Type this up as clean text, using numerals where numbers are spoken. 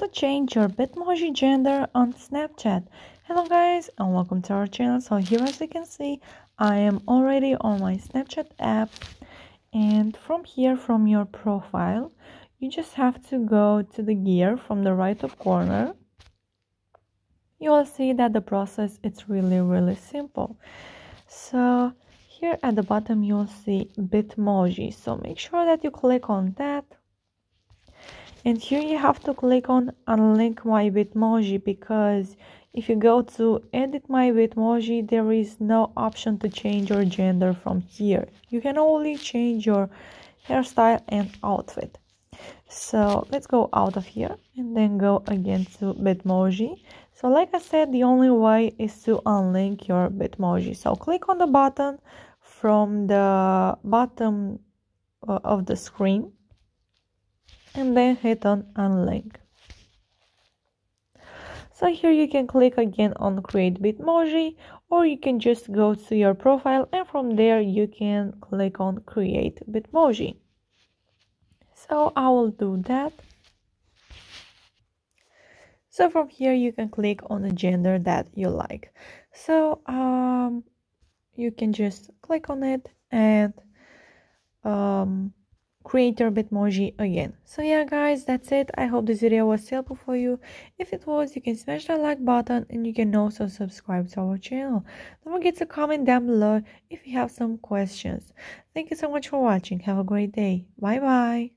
to change your Bitmoji gender on Snapchat. Hello guys and welcome to our channel. So here, as you can see, I am already on my Snapchat app, and from here, from your profile, you just have to go to the gear from the right top corner. You will see that the process it's really simple. So here at the bottom you will see Bitmoji, so make sure that you click on that. And here you have to click on unlink my Bitmoji, because if you go to edit my Bitmoji, there is no option to change your gender from here. You can only change your hairstyle and outfit. So let's go out of here and then go again to Bitmoji. So like I said, the only way is to unlink your Bitmoji. So click on the button from the bottom of the screen and then hit on unlink. So here you can click again on create Bitmoji, or you can just go to your profile and from there you can click on create Bitmoji. So I will do that. So from here you can click on the gender that you like. So you can just click on it and create your Bitmoji again. So yeah guys, that's it. I hope this video was helpful for you. If it was, you can smash that like button and you can also subscribe to our channel. Don't forget to comment down below if you have some questions. Thank you so much for watching. Have a great day. Bye bye.